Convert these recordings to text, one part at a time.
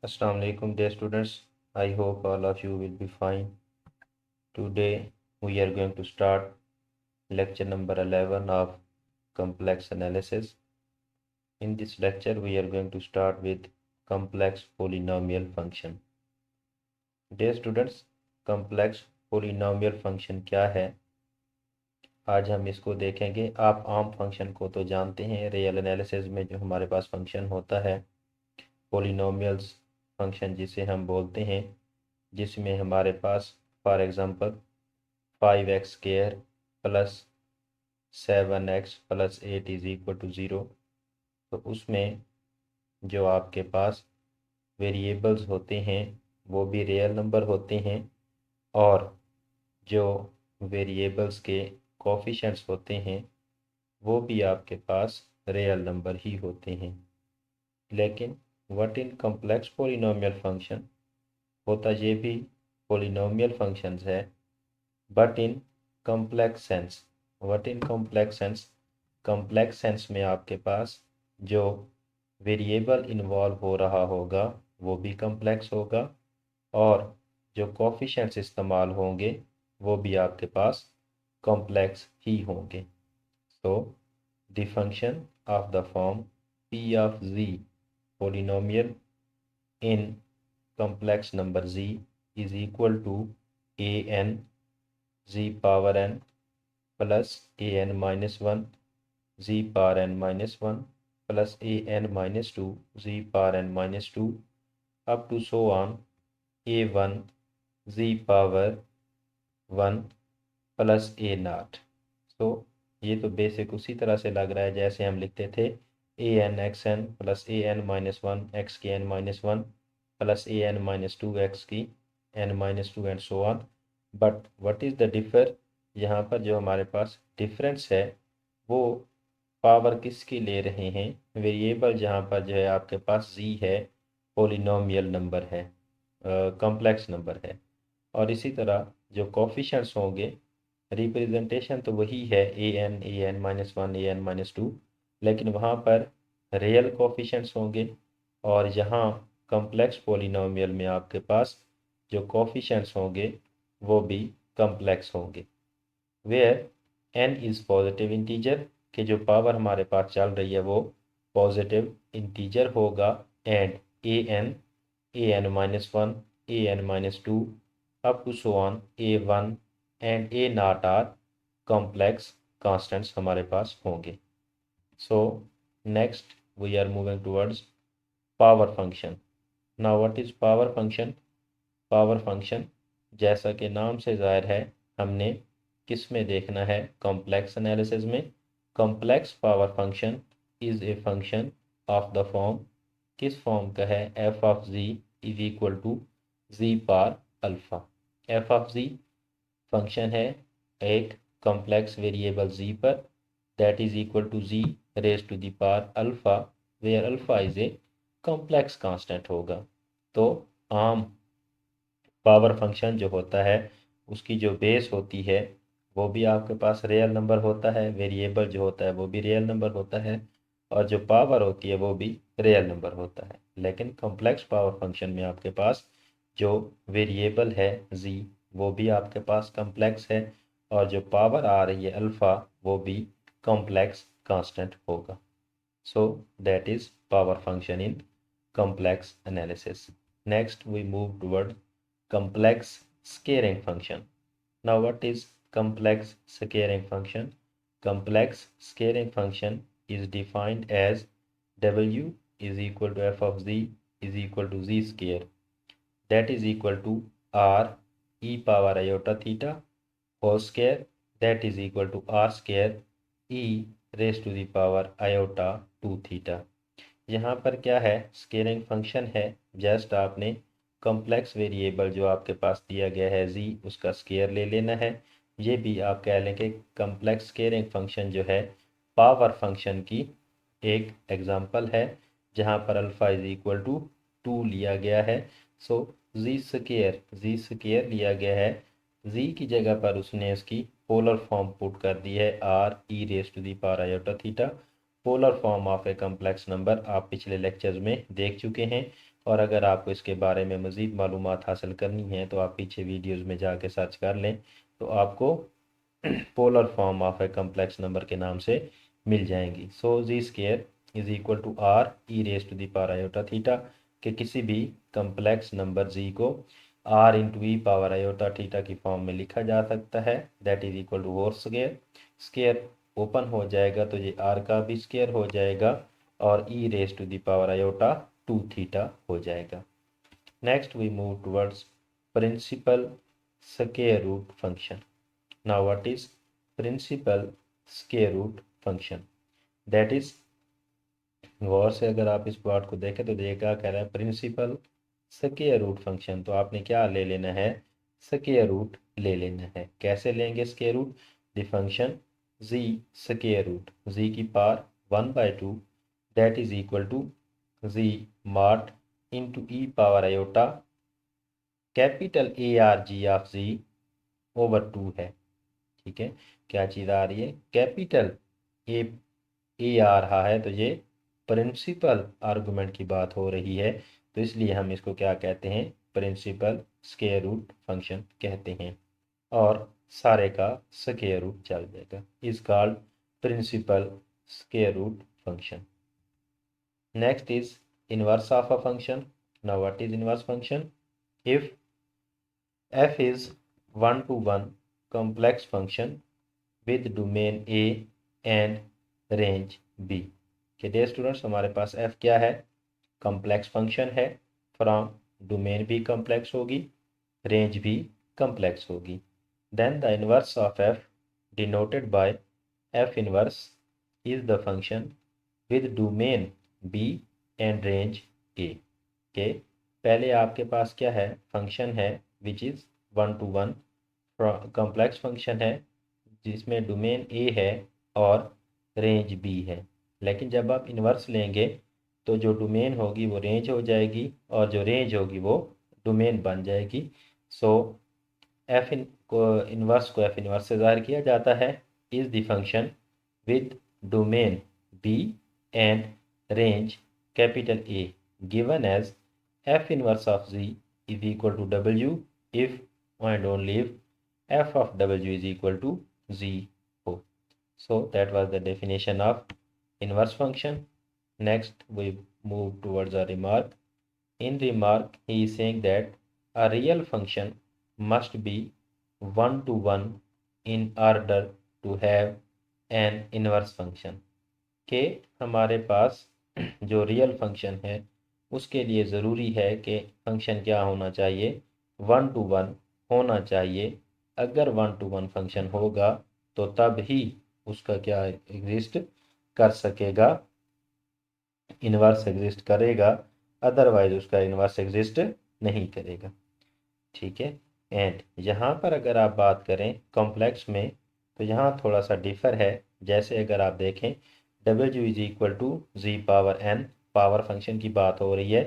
Assalamu alaikum dear students. I hope all of you will be fine. Today we are going to start lecture number 11 of complex analysis. In this lecture we are going to start with complex polynomial function. Dear students, complex polynomial function क्या है आज हम इसको देखेंगे। आप आम function को तो जानते हैं, रियल एनालिसिस में जो हमारे पास फंक्शन होता है पोलिनोमियल्स फंक्शन जिसे हम बोलते हैं, जिसमें हमारे पास for example 5x square plus 7x plus 8 is equal to 0। तो उसमें जो आपके पास वेरिएबल्स होते हैं वो भी रियल नंबर होते हैं, और जो वेरिएबल्स के कोफिशिएंट्स होते हैं वो भी आपके पास रियल नंबर ही होते हैं। लेकिन what in complex polynomial function, होता ये भी पोलिनोमियल फंक्शंस है but in complex sense. What in complex sense, complex sense में आपके पास जो वेरिएबल इन्वॉल्व हो रहा होगा वो भी कॉम्प्लेक्स होगा, और जो कोफिशिएंट्स इस्तेमाल होंगे वो भी आपके पास कॉम्प्लेक्स ही होंगे। So the function of the form p of z polynomial in complex number z is equal to an z power n plus an minus 1 z power n minus 1 plus an minus 2 z power n minus 2 up to so on a1 z power 1 plus ए नाट। तो ये तो basic उसी तरह से लग रहा है जैसे हम लिखते थे A N X N plus A N minus one X की N minus one plus A N minus two X की N minus two and so on. But what is the differ, यहाँ पर जो हमारे पास डिफरेंस है वो power किसकी ले रहे हैं, वेरिएबल जहाँ पर जो है आपके पास z है, पोलिनोमियल नंबर है, कॉम्प्लेक्स नंबर है। और इसी तरह जो कोफिशिएंट्स होंगे, रिप्रेजेंटेशन तो वही है ए N minus one A N minus to, लेकिन वहाँ पर रियल कोफिशिएंट्स होंगे, और यहाँ कॉम्प्लेक्स पोलिनोमियल में आपके पास जो कोफिशिएंट्स होंगे वो भी कॉम्प्लेक्स होंगे। Where n is positive integer, कि जो पावर हमारे पास चल रही है वो पॉजिटिव इंटीजर होगा, and A N minus one A N minus two up to so on A one and A nought are complex constants हमारे पास होंगे। So next we are moving towards power function. Now what is power function? Power function जैसा कि नाम से जाहिर है हमने किस में देखना है, कॉम्प्लेक्स एनालिसिस में। Complex power function is a function of the form, किस फॉर्म का है, F of Z is equal to Z पार alpha. F of Z function है एक कॉम्प्लेक्स वेरिएबल जी पर, that is equal to Z raise to the power alpha, where alpha is a complex constant होगा। तो आम power function जो होता है उसकी जो बेस होती है वो भी आपके पास रियल नंबर होता है, वेरिएबल जो होता है वो भी रियल नंबर होता है, और जो पावर होती है वो भी रियल नंबर होता है। लेकिन कॉम्प्लेक्स पावर फंक्शन में आपके पास जो वेरिएबल है जी वो भी आपके पास कॉम्प्लेक्स है, और जो पावर आ रही है अल्फ़ा वो भी कॉम्प्लेक्स कांस्टेंट होगा। So that is power function in complex analysis. Next we move toward complex scaling function. Now what is complex scaling function? Complex scaling function is defined as w is equal to f of z is equal to z square, that is equal to r e power iota theta whole square, that is equal to r square e raised to the power iota 2 theta। यहाँ पर क्या है, scaling function है। Just आपने complex variable जो आपके पास दिया गया है जी उसका स्केयर ले लेना है। ये भी आप कह लें कि कॉम्प्लेक्स स्केलिंग फंक्शन जो है पावर फंक्शन की एक एग्जांपल है, जहाँ पर अल्फ़ा इज इक्वल टू 2 लिया गया है। सो जी स्केयर लिया गया है, जी की जगह पर उसने इसकी पोलर फॉर्म पुट कर दी है R E raise to the power iota theta. Polar form of a complex number आप पिछले लेक्चर्स में देख चुके हैं, और अगर आपको इसके बारे में मज़ीद मालूमात हासिल करनी है तो आप पीछे वीडियोज़ में जाके सर्च कर लें, तो आपको polar form of a complex number के नाम से मिल जाएंगी। So Z square is equal to R E raise to the power iota theta, कि किसी भी कम्प्लेक्स नंबर जी को R into E power iota theta की फॉर्म में लिखा जा सकता है। That is equal to whole square. Square open हो जाएगा तो ये आर का भी स्केयर हो जाएगा और E raise to the power iota 2 theta हो जाएगा। Next we move towards principal square root function. Now what is principal square root function? That is, गौर से अगर आप इस पार्ट को देखें तो ये क्या कह रहा है, प्रिंसिपल स्क्वायर रूट फंक्शन। तो आपने क्या ले लेना है, स्क्वायर रूट ले लेना है। कैसे लेंगे square root? The function z square root z की power 1/2 that is equal to z mod into E power iota capital A R G of z over 2 है। ठीक है, क्या चीज़ आ रही है, कैपिटल ए आ रहा है, तो ये प्रिंसिपल आर्गुमेंट की बात हो रही है, तो इसलिए हम इसको क्या कहते हैं, प्रिंसिपल स्क्वायर रूट फंक्शन कहते हैं। और सारे का स्क्वायर रूट चल जाएगा, is called principal square root function. Next is inverse of a function. Now what is inverse function? If f is 1-to-1 complex function with domain A and range B। के dear students, हमारे पास f क्या है, complex function है, from domain भी complex होगी, range भी complex होगी। Then the inverse of f denoted by f inverse is the function with domain B and range A। के पहले आपके पास क्या है, फंक्शन है which is 1-to-1 complex function है जिसमें डोमेन ए है और रेंज बी है। लेकिन जब आप इन्वर्स लेंगे तो जो डोमेन होगी वो रेंज हो जाएगी और जो रेंज होगी वो डोमेन बन जाएगी। सो एफ इन को इन्वर्स को एफ इन्वर्स से ज़ाहिर किया जाता है, is the function with domain B and range capital A given as f inverse of z is equal to w if and only if f of w is equal to z हो। So that was the definition of inverse function. Next we move towards a remark. In remark he is saying that a real function must be 1-to-1 in order to have an inverse function। के हमारे पास जो real function है उसके लिए ज़रूरी है कि function क्या होना चाहिए, 1-to-1 होना चाहिए। अगर 1-to-1 फंक्शन होगा तो तब ही उसका क्या एग्जिस्ट कर सकेगा, इनवर्स एग्जिस्ट करेगा, अदरवाइज उसका इनवर्स एग्जिस्ट नहीं करेगा। ठीक है, एंड यहाँ पर अगर आप बात करें कॉम्प्लेक्स में तो यहाँ थोड़ा सा डिफर है। जैसे अगर आप देखें w is equal to z power n, power function की बात हो रही है,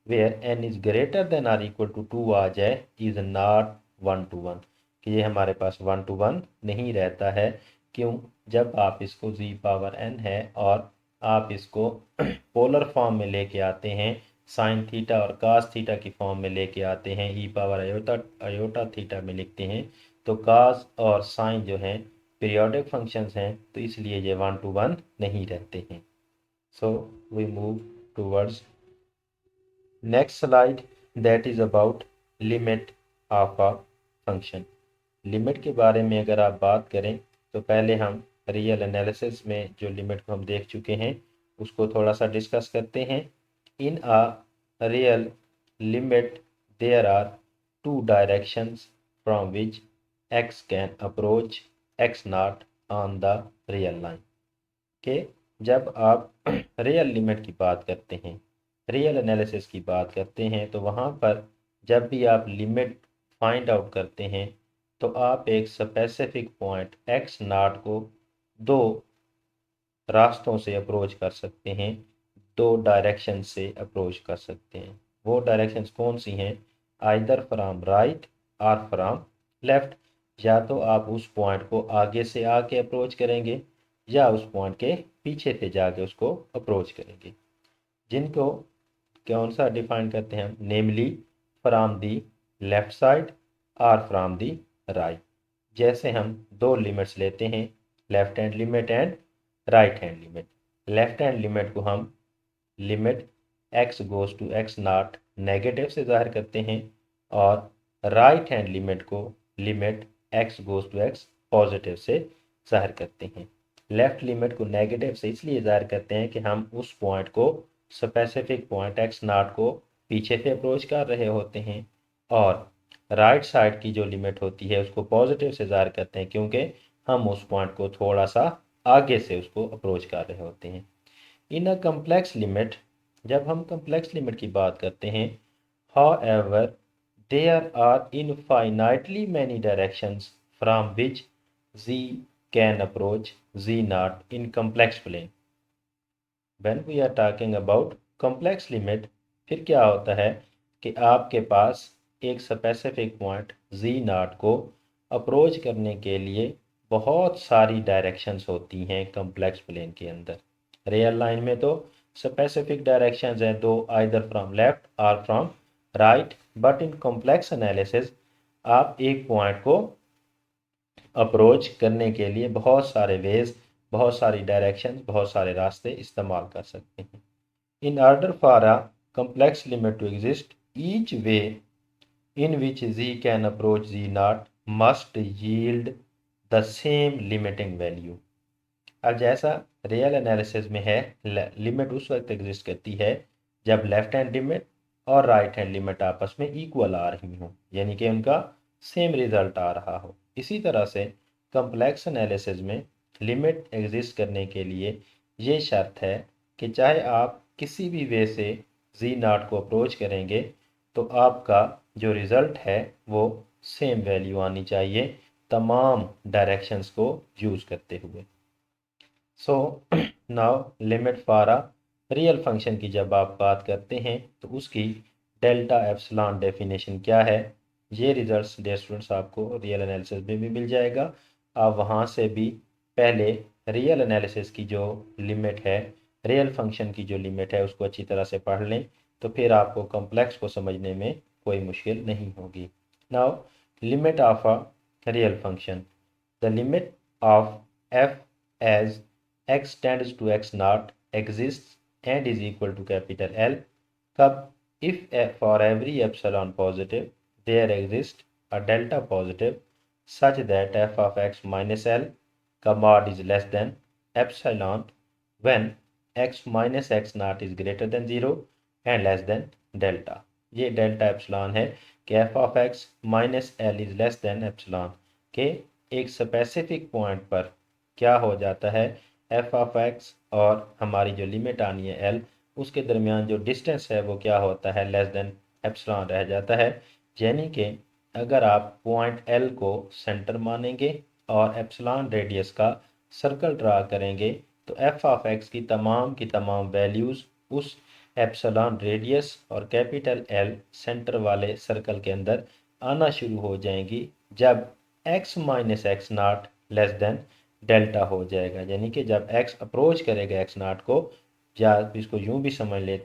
where n is greater than or equal to 2 आ जाए, इज नॉट 1-to-1, कि ये हमारे पास 1-to-1 नहीं रहता है। क्यों? जब आप इसको जी पावर n है और आप इसको पोलर फॉर्म में लेके आते हैं, साइन थीटा और कास थीटा की फॉर्म में लेके आते हैं, ई पावर आयोटा थीटा में लिखते हैं, तो कास और साइन जो हैं पीरियोडिक फंक्शंस हैं, तो इसलिए ये 1-to-1 नहीं रहते हैं। So we move towards next slide, that is about limit of a function. Limit के बारे में अगर आप बात करें तो पहले हम रियल एनालिसिस में जो लिमिट को हम देख चुके हैं उसको थोड़ा सा डिस्कस करते हैं। In a real limit there are 2 directions from which x can approach x naught on the real line. के जब आप रियल लिमिट की बात करते हैं, रियल एनालिसिस की बात करते हैं, तो वहाँ पर जब भी आप लिमिट फाइंड आउट करते हैं तो आप एक स्पेसिफिक पॉइंट x नॉट को 2 रास्तों से अप्रोच कर सकते हैं, 2 डायरेक्शन से अप्रोच कर सकते हैं। वो डायरेक्शंस कौन सी हैं? आइदर फ्रॉम राइट और फ्रॉम लेफ्ट। या तो आप उस पॉइंट को आगे से आके अप्रोच करेंगे या उस पॉइंट के पीछे से जाके उसको अप्रोच करेंगे। जिनको कौन सा डिफाइन करते हैं हम, namely from the left side और फ्रॉम दी राइट। जैसे हम दो लिमिट्स लेते हैं, left hand limit and right hand limit. Left hand limit को हम limit x goes to x naught negative से ज़ाहिर करते हैं, और राइट हैंड लिमिट को limit x goes to x positive से ज़ाहिर करते हैं। लेफ्ट लिमिट को नेगेटिव से इसलिए ज़ाहिर करते हैं कि हम उस पॉइंट को, स्पेसिफिक पॉइंट x नॉट को पीछे से अप्रोच कर रहे होते हैं, और राइट साइड की जो लिमिट होती है उसको पॉजिटिव से ज़ाहिर करते हैं क्योंकि हम उस पॉइंट को थोड़ा सा आगे से उसको अप्रोच कर रहे होते हैं। इन अ कम्प्लेक्स लिमिट, जब हम कम्प्लेक्स लिमिट की बात करते हैं, however there are infinitely many directions from which z can approach z naught in complex plane। when we are talking about complex limit, फिर क्या होता है कि आपके पास एक स्पेसिफिक पॉइंट z नॉट को अप्रोच करने के लिए बहुत सारी डायरेक्शंस होती हैं कम्प्लेक्स प्लेन के अंदर। रियल लाइन में तो स्पेसिफिक डायरेक्शंस हैं दो, आइदर फ्रॉम लेफ्ट और from right, but in complex analysis आप एक पॉइंट को अप्रोच करने के लिए बहुत सारे वेज, बहुत सारी डायरेक्शंस, बहुत सारे रास्ते इस्तेमाल कर सकते हैं। In order for a complex limit to exist, each way in which z can approach z naught must yield the same limiting value। अब जैसा रियल एनालिसिस में है, लिमिट उस वक्त एग्जिस्ट करती है जब लेफ्ट हैंड लिमिट और राइट हैंड लिमिट आपस में इक्वल आ रही हो, यानी कि उनका सेम रिजल्ट आ रहा हो। इसी तरह से कम्प्लेक्स एनालिसिस में लिमिट एग्जिस्ट करने के लिए ये शर्त है कि चाहे आप किसी भी वे से जी नॉट को अप्रोच करेंगे तो आपका जो रिज़ल्ट है वो सेम वैल्यू आनी चाहिए तमाम डायरेक्शंस को यूज़ करते हुए। So now limit for a real function की जब आप बात करते हैं तो उसकी डेल्टा एप्सिलॉन डेफिनेशन क्या है, ये रिजल्ट्स डियर स्टूडेंट्स आपको रियल एनालिसिस में भी मिल जाएगा। आप वहाँ से भी पहले रियल एनालिसिस की जो लिमिट है, रियल फंक्शन की जो लिमिट है उसको अच्छी तरह से पढ़ लें, तो फिर आपको कॉम्प्लेक्स को समझने में कोई मुश्किल नहीं होगी। Now limit of a real function, the limit of f as x tends to x naught exists and is equal to capital L कब, if for every epsilon positive there exists a delta positive such that f of x minus L का mod is less than epsilon when x minus x naught is greater than 0 and less than delta। ये delta epsilon है कि f of x minus L is less than epsilon के एक specific point पर क्या हो जाता है, f ऑफ x और हमारी जो लिमिट आनी है l, उसके दरमियान जो डिस्टेंस है वो क्या होता है, लेस देन एप्सिलॉन रह जाता है। यानी कि अगर आप पॉइंट l को सेंटर मानेंगे और एप्सिलॉन रेडियस का सर्कल ड्रा करेंगे तो f ऑफ x की तमाम वैल्यूज़ उस एप्सिलॉन रेडियस और कैपिटल L सेंटर वाले सर्कल के अंदर आना शुरू हो जाएंगी जब x माइनस एक्स नाट लेस देन डेल्टा हो जाएगा। यानी कि जब x अप्रोच करेगा एक्स नाट को, या इसको यूं भी समझ लें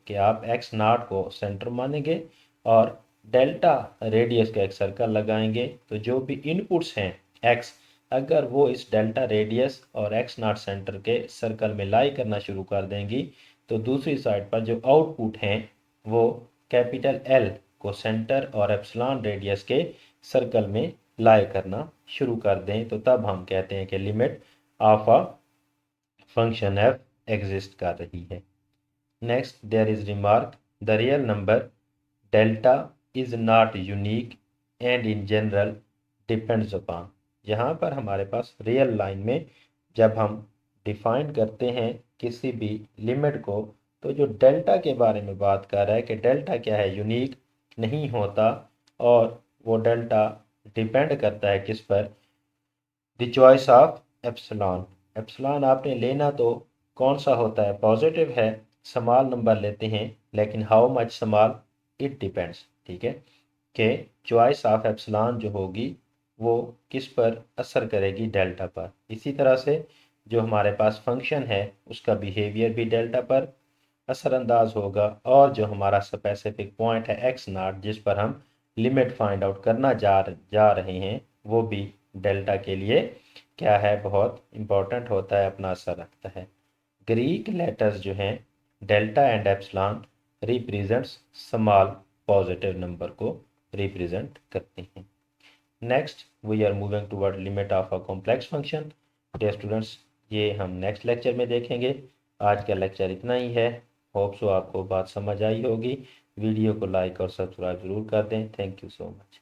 कि आप एक्स नाट को सेंटर मानेंगे और डेल्टा रेडियस का एक सर्कल लगाएंगे, तो जो भी इनपुट्स हैं x, अगर वो इस डेल्टा रेडियस और एक्स नाट सेंटर के सर्कल में लाई करना शुरू कर देंगी, तो दूसरी साइड पर जो आउटपुट हैं वो कैपिटल L को सेंटर और एप्सिलॉन रेडियस के सर्कल में लाई करना शुरू कर दें, तो तब हम कहते हैं कि limit of a function f exist कर रही है। Next there is remark, the real number delta is not unique and in general depends upon. यहाँ पर हमारे पास रियल लाइन में जब हम डिफाइन करते हैं किसी भी लिमिट को, तो जो डेल्टा के बारे में बात कर रहा है कि डेल्टा क्या है, यूनिक नहीं होता, और वो डेल्टा डिपेंड करता है किस पर, the choice of epsilon. Epsilon आपने लेना तो कौन सा होता है, पॉजिटिव है, स्मॉल नंबर लेते हैं, लेकिन how much small, it depends. ठीक है, कि चॉइस ऑफ एप्सिलॉन जो होगी वो किस पर असर करेगी, डेल्टा पर। इसी तरह से जो हमारे पास फंक्शन है उसका बिहेवियर भी डेल्टा पर असरअंदाज होगा, और जो हमारा स्पेसिफिक पॉइंट है एक्स नॉट जिस पर हम लिमिट फाइंड आउट करना जा रहे हैं, वो भी डेल्टा के लिए क्या है, बहुत इंपॉर्टेंट होता है, अपना असर रखता है। ग्रीक लेटर्स जो हैं delta and epsilon represents small positive number को रिप्रेजेंट करते हैं। Next we are moving toward limit of a complex function. Dear students, ये हम नेक्स्ट लेक्चर में देखेंगे। आज का लेक्चर इतना ही है। होप सो आपको बात समझ आई होगी। वीडियो को लाइक और सब्सक्राइब जरूर कर दें। Thank you so much.